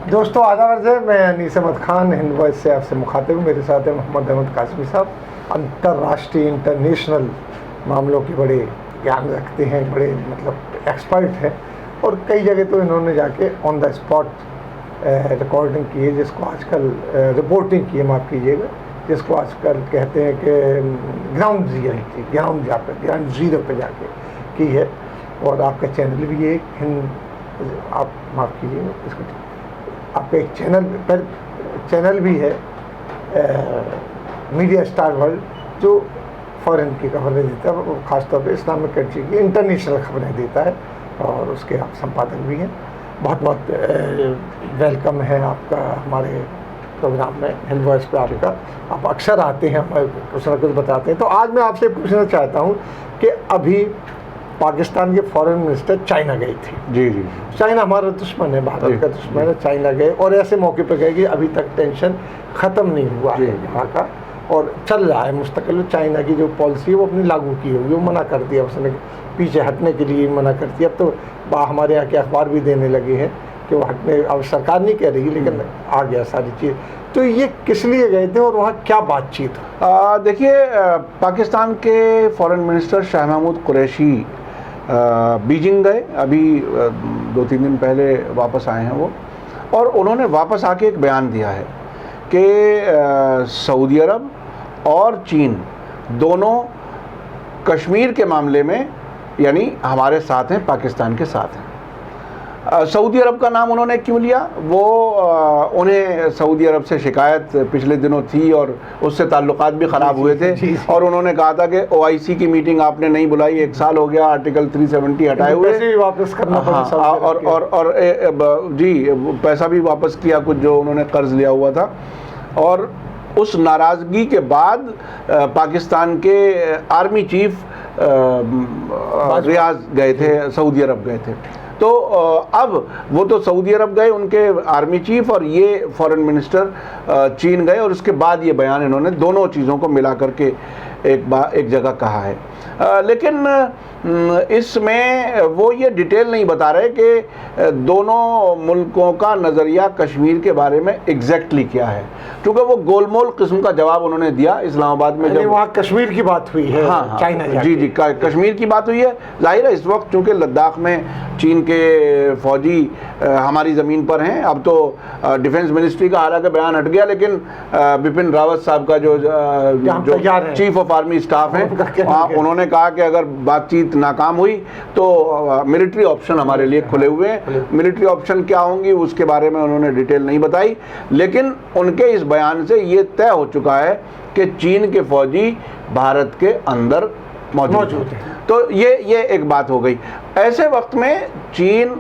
दोस्तों आदाब अर्ज़ है, मैं अनीस अहमद खान हिंद वॉइस से आपसे मुखातिब हूँ। मेरे साथ है मोहम्मद अहमद कासमी साहब। अंतर्राष्ट्रीय इंटरनेशनल मामलों के बड़े ज्ञान रखते हैं, बड़े मतलब एक्सपर्ट हैं, और कई जगह तो इन्होंने जाके ऑन द स्पॉट रिकॉर्डिंग की है, जिसको आजकल रिपोर्टिंग की है, माफ़ कीजिएगा, जिसको आजकल कहते हैं कि ग्राउंड ज़ीरो पे जाके की है। और आपका चैनल भी है आप माफ़ कीजिएगा इसको, आपका एक चैनल भी है मीडिया स्टार वर्ल्ड, जो फ़ॉरेन की खबरें देता है, ख़ासतौर पे इस्लामिक कंट्री की इंटरनेशनल खबरें देता है, और उसके आप संपादक भी हैं। बहुत बहुत वेलकम है आपका हमारे प्रोग्राम में, हिंद वॉइस पे आपका। आप अक्सर आते हैं, हमें कुछ ना कुछ बताते हैं। तो आज मैं आपसे पूछना चाहता हूँ कि अभी पाकिस्तान के फॉरेन मिनिस्टर चाइना गए थे। जी। चाइना हमारा दुश्मन है, भारत का दुश्मन है। चाइना गए और ऐसे मौके पर गए कि अभी तक टेंशन ख़त्म नहीं हुआ है यहाँ का, और चल रहा है मुस्तकिल। चाइना की जो पॉलिसी है वो अपनी लागू की होगी, वो मना कर दिया उसने, पीछे हटने के लिए मना कर दिया। अब तो हमारे यहाँ के अखबार भी देने लगे हैं कि वो हटने, अब सरकार नहीं कह रही, लेकिन आ गया सारी चीज़। तो ये किस लिए गए थे और वहाँ क्या बातचीत? देखिए, पाकिस्तान के foreign minister Shah Mahmood Qureshi Beijing गए, अभी 2-3 दिन पहले वापस आए हैं वो, और उन्होंने वापस आके एक बयान दिया है कि सऊदी अरब और चीन दोनों कश्मीर के मामले में यानी हमारे साथ हैं, पाकिस्तान के साथ हैं। सऊदी अरब का नाम उन्होंने क्यों लिया? वो उन्हें सऊदी अरब से शिकायत पिछले दिनों थी और उससे ताल्लुकात भी ख़राब हुए थे, और उन्होंने कहा था कि OIC की मीटिंग आपने नहीं बुलाई, 1 साल हो गया, आर्टिकल 370 हटाए हुए, वापस करना पड़ा। और जी पैसा भी वापस किया, कुछ जो उन्होंने कर्ज लिया हुआ था। और उस नाराज़गी के बाद पाकिस्तान के आर्मी चीफ रियाज गए थे, सऊदी अरब गए थे। तो अब वो तो सऊदी अरब गए, उनके आर्मी चीफ, और ये फॉरेन मिनिस्टर चीन गए, और उसके बाद ये बयान इन्होंने दोनों चीज़ों को मिला करके एक जगह कहा है। लेकिन इसमें वो ये डिटेल नहीं बता रहे कि दोनों मुल्कों का नज़रिया कश्मीर के बारे में एग्जैक्टली क्या है, क्योंकि वो गोलमोल किस्म का जवाब उन्होंने दिया इस्लामाबाद में जब वहाँ कश्मीर की बात हुई है। हाँ, चाइना जी कश्मीर की बात हुई है। जाहिर है इस वक्त चूँकि लद्दाख में चीन के फौजी हमारी ज़मीन पर हैं। अब तो डिफेंस मिनिस्ट्री का हालांकि बयान हट गया, लेकिन बिपिन रावत साहब का जो चीफ ऑफ आर्मी स्टाफ है, उन्होंने कहा कि अगर बातचीत नाकाम हुई तो मिलिट्री ऑप्शन हमारे लिए खुले हुए हैं। मिलिट्री ऑप्शन क्या होंगी उसके बारे में उन्होंने डिटेल नहीं बताई, लेकिन उनके इस बयान से ये तय हो चुका है कि चीन के फौजी भारत के अंदर मौजूद हैं। तो ये एक बात हो गई। ऐसे वक्त में चीन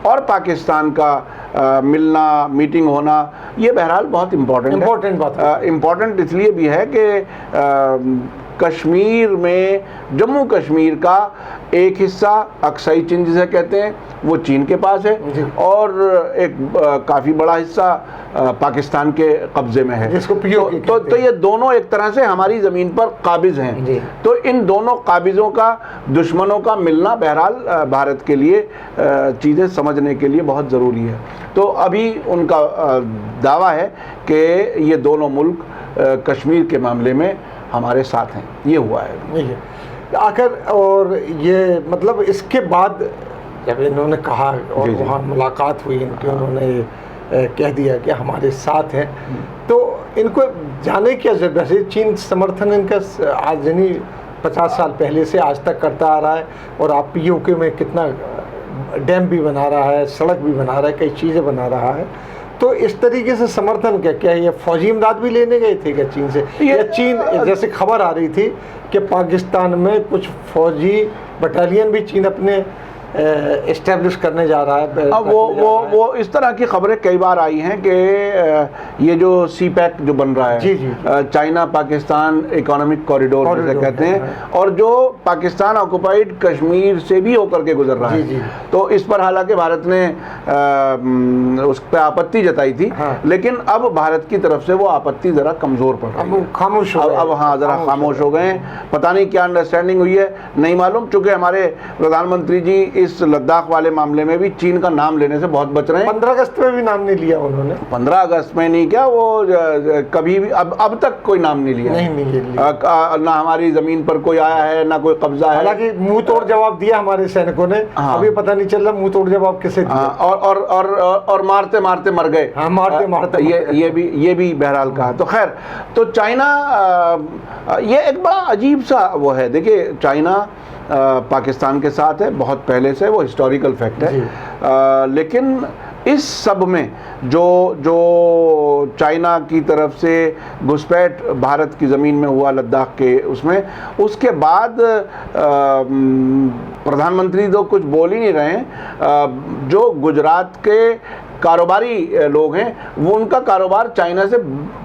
और पाकिस्तान का मिलना, मीटिंग होना, ये बहरहाल बहुत इम्पोर्टेंट बात है। इम्पोर्टेंट इसलिए भी है कि कश्मीर में, जम्मू कश्मीर का एक हिस्सा अक्साई चीन जिसे कहते हैं वो चीन के पास है, और एक काफ़ी बड़ा हिस्सा पाकिस्तान के कब्ज़े में है, जिसको तो ये दोनों एक तरह से हमारी ज़मीन पर काबिज़ हैं। तो इन दोनों काबिज़ों का, दुश्मनों का मिलना बहरहाल भारत के लिए चीज़ें समझने के लिए बहुत ज़रूरी है। तो अभी उनका दावा है कि ये दोनों मुल्क कश्मीर के मामले में हमारे साथ हैं। ये हुआ है आखिर। और ये मतलब इसके बाद जब इन्होंने कहा और वहाँ मुलाकात हुई इनकी, उन्होंने कह दिया कि हमारे साथ हैं, तो इनको जाने की ज़रूरत है। चीन समर्थन इनका आज यानी 50 साल पहले से आज तक करता आ रहा है, और आप POK में कितना डैम भी बना रहा है, सड़क भी बना रहा है, कई चीज़ें बना रहा है। तो इस तरीके से समर्थन क्या ये फौजी इमदाद भी लेने गए थे क्या चीन से? या चीन, जैसे खबर आ रही थी कि पाकिस्तान में कुछ फौजी बटालियन भी चीन अपने एस्टेब्लिश करने जा रहा है। अब वो इस तरह की खबरें कई बार आई हैं कि ये जो CPEC जो बन रहा है, चाइना पाकिस्तान इकोनॉमिक कॉरिडोर जिसे कहते हैं, और जो पाकिस्तान ऑक्युपाइड कश्मीर से भी होकर के गुजर रहा है। तो इस पर हालांकि भारत ने उस पर आपत्ति जताई थी, लेकिन अब भारत की तरफ से वो आपत्ति ज़रा कमज़ोर पड़ रही है, खामोश अब हाँ ज़रा खामोश हो गए हैं। पता नहीं क्या अंडरस्टैंडिंग हुई है, नहीं मालूम, चूँकि हमारे प्रधानमंत्री जी इस लद्दाख वाले मामले में भी चीन का नाम लेने से बहुत बच रहे हैं। 15 अगस्त में भी नाम नहीं लिया उन्होंने। 15 अगस्त में नहीं, क्या वो कभी भी अब तक कोई नाम नहीं लिया, नहीं लिया। ना हमारी जमीन पर कोई आया है, ना कोई कब्जा है। हालांकि मुंह तोड़ जवाब दिया हमारे सैनिकों ने। हाँ। अभी पता नहीं चल रहा मुंह तोड़ जवाब किसे दिया। और मारते मारते मर गए। हाँ, मारते ये भी बहरहाल कहा। तो खैर, तो चाइना ये एक बड़ा अजीब सा वो है। देखिए, चाइना पाकिस्तान के साथ है बहुत पहले से, वो हिस्टोरिकल फैक्ट है। लेकिन इस सब में जो चाइना की तरफ से घुसपैठ भारत की ज़मीन में हुआ लद्दाख के उसमें, उसके बाद प्रधानमंत्री तो कुछ बोल ही नहीं रहे हैं। जो गुजरात के कारोबारी लोग हैं, वो उनका कारोबार चाइना से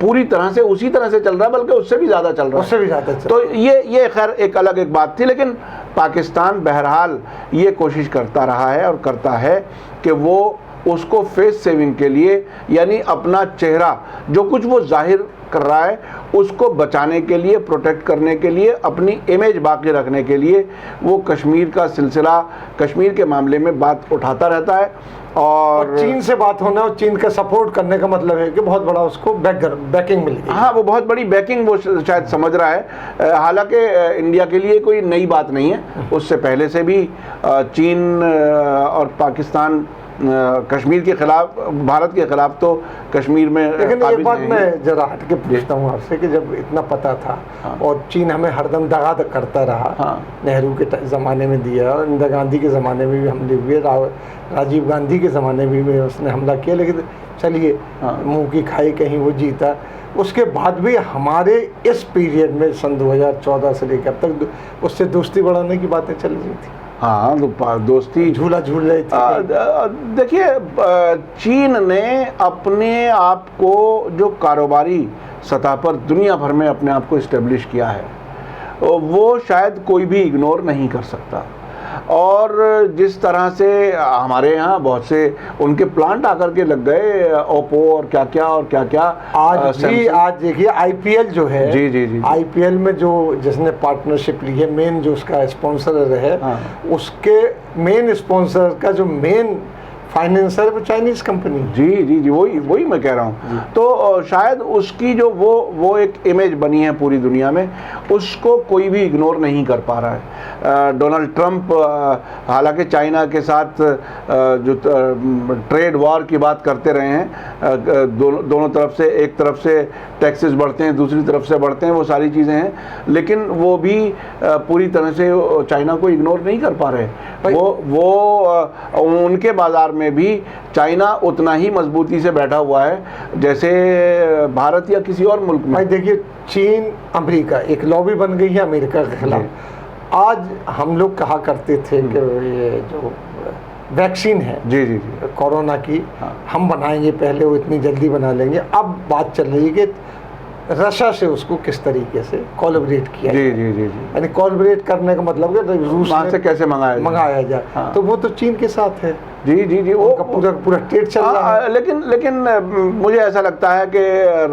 पूरी तरह से उसी तरह से चल रहा है, बल्कि उससे भी ज़्यादा चल रहा है। उससे भी ज़्यादा चल तो ये खैर एक अलग एक बात थी। लेकिन पाकिस्तान बहरहाल ये कोशिश करता रहा है और करता है कि वो उसको फेस सेविंग के लिए, यानी अपना चेहरा जो कुछ वो जाहिर कर रहा है उसको बचाने के लिए, प्रोटेक्ट करने के लिए, अपनी इमेज बाकी रखने के लिए वो कश्मीर का सिलसिला, कश्मीर के मामले में बात उठाता रहता है। और चीन से बात होना और चीन का सपोर्ट करने का मतलब है कि बहुत बड़ा उसको बैकिंग मिल गई। हाँ, वो बहुत बड़ी बैकिंग वो शायद समझ रहा है। हालांकि इंडिया के लिए कोई नई बात नहीं है, उससे पहले से भी चीन और पाकिस्तान कश्मीर के खिलाफ, भारत के खिलाफ तो कश्मीर में। लेकिन एक बात मैं जरा हट के पूछता हूँ आपसे कि जब इतना पता था, हाँ। और चीन हमें हरदम दगा करता रहा। हाँ। नेहरू के ज़माने में दिया, और इंदिरा गांधी के ज़माने में भी हमले हुए, राजीव गांधी के ज़माने में भी उसने हमला किया, लेकिन चलिए हाँ। मुँह की खाई कहीं वो जीता। उसके बाद भी हमारे इस पीरियड में सन 2014 से लेकर अब तक उससे दोस्ती बढ़ाने की बातें चल रही थी। हाँ, तो दोस्ती झूला झूल रहे थे। देखिए, चीन ने अपने आप को जो कारोबारी सतह पर दुनिया भर में अपने आप को इस्टेब्लिश किया है, वो शायद कोई भी इग्नोर नहीं कर सकता। और जिस तरह से हमारे यहाँ बहुत से उनके प्लांट आकर के लग गए, ओप्पो और क्या क्या आज देखिए आईपीएल जो है, जी आईपीएल में जो जिसने पार्टनरशिप ली है, मेन जो उसका स्पॉन्सर है, हाँ। उसके मेन स्पॉन्सर का जो मेन फाइनेंसर वो चाइनीज कंपनी। जी वही मैं कह रहा हूँ। तो शायद उसकी जो वो एक इमेज बनी है पूरी दुनिया में, उसको कोई भी इग्नोर नहीं कर पा रहा है। डोनाल्ड ट्रंप हालांकि चाइना के साथ जो ट्रेड वॉर की बात करते रहे हैं, दोनों तरफ से, एक तरफ से टैक्सेस बढ़ते हैं, दूसरी तरफ से बढ़ते हैं, वो सारी चीज़ें हैं, लेकिन वो भी पूरी तरह से चाइना को इग्नोर नहीं कर पा रहे। वो उनके बाज़ार में भी चाइना उतना ही मजबूती से बैठा हुआ है जैसे भारत या किसी और मुल्क में। भाई देखिए, चीन अमेरिका एक लॉबी बन गई है अमेरिका के खिलाफ। आज हम लोग कहा करते थे कि ये जो वैक्सीन है जी कोरोना की, हाँ। हम बनाएंगे पहले, वो इतनी जल्दी बना लेंगे। अब बात चल रही है कि रशिया से उसको किस तरीके से कोलैबोरेट किया जी यानी कोलैबोरेट करने का मतलब है रूस से कैसे मंगाया जाए। हाँ। तो वो तो चीन के साथ है। जी वो पूरा ट्रेड चल रहा है। लेकिन मुझे ऐसा लगता है कि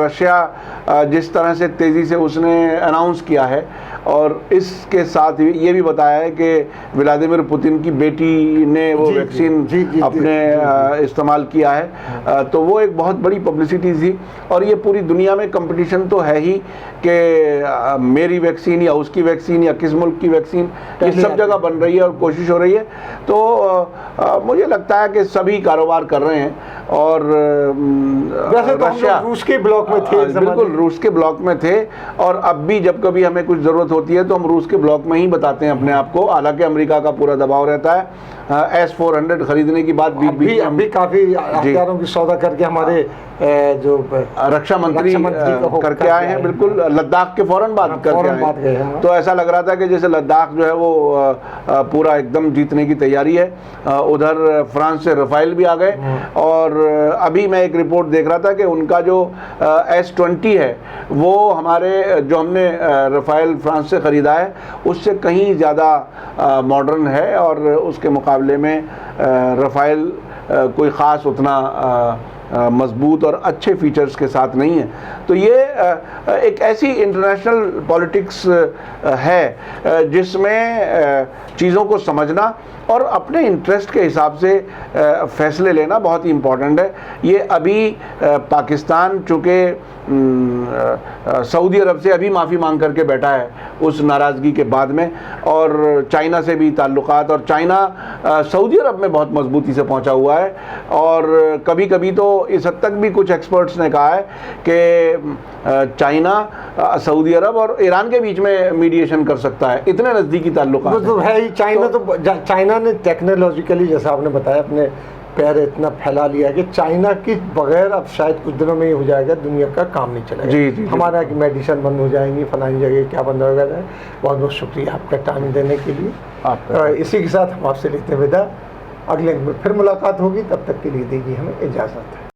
रशिया जिस तरह से तेज़ी से उसने अनाउंस किया है, और इसके साथ ही ये भी बताया है कि व्लादिमीर पुतिन की बेटी ने वो वैक्सीन अपने इस्तेमाल किया है, तो वो एक बहुत बड़ी पब्लिसिटी थी। और ये पूरी दुनिया में कंपटीशन तो है ही कि मेरी वैक्सीन या उसकी वैक्सीन या किस मुल्क की वैक्सीन, ये सब जगह बन रही है और कोशिश हो रही है। तो मुझे लगता है कि सभी कारोबार कर रहे हैं। और वैसे तो रशिया रूस के ब्लॉक में थे, बिल्कुल रूस के ब्लॉक में थे, और अब भी जब कभी हमें कुछ ज़रूरत होती है तो हम रूस के ब्लॉक में ही बताते हैं अपने आप को। हालांकि अमेरिका का पूरा दबाव रहता है। S-400 खरीदने की बात भी काफ़ी हथियारों की सौदा करके हमारे जो रक्षा मंत्री करके आए हैं, बिल्कुल लद्दाख के फौरन बाद करके आए हैं। तो ऐसा लग रहा था कि जैसे लद्दाख जो है वो पूरा एकदम जीतने की तैयारी है। उधर फ्रांस से रफाइल भी आ गए, और अभी मैं एक रिपोर्ट देख रहा था कि उनका जो S-20 है वो हमारे जो हमने रफाइल फ्रांस से ख़रीदा है उससे कहीं ज़्यादा मॉडर्न है, और उसके मुकाबले में रफाइल कोई ख़ास उतना मजबूत और अच्छे फीचर्स के साथ नहीं है। तो ये एक ऐसी इंटरनेशनल पॉलिटिक्स है जिसमें चीज़ों को समझना और अपने इंटरेस्ट के हिसाब से फैसले लेना बहुत ही इम्पोर्टेंट है। ये अभी पाकिस्तान चूँकि सऊदी अरब से अभी माफ़ी मांग करके बैठा है उस नाराज़गी के बाद में, और चाइना से भी ताल्लुकात, और चाइना सऊदी अरब में बहुत मजबूती से पहुंचा हुआ है। और कभी कभी तो इस हद तक भी कुछ एक्सपर्ट्स ने कहा है कि चाइना सऊदी अरब और ईरान के बीच में मीडिएशन कर सकता है, इतने नज़दीकी ताल्लुकात वो तो है ही। चाइना ने टेक्नोलॉजिकली, जैसा आपने बताया, अपने पैर इतना फैला लिया कि चाइना के बगैर अब शायद कुछ दिनों में ही हो जाएगा, दुनिया का काम नहीं चलेगा। जी। हमारा कि मेडिसिन बंद हो जाएंगी, फलानी जगह क्या बंद होगा। बहुत बहुत शुक्रिया आपका टाइम देने के लिए। इसी के साथ हम आपसे लेते हैं विदा। अगले में फिर मुलाकात होगी, तब तक के लिए दीजिए हमें इजाज़त है।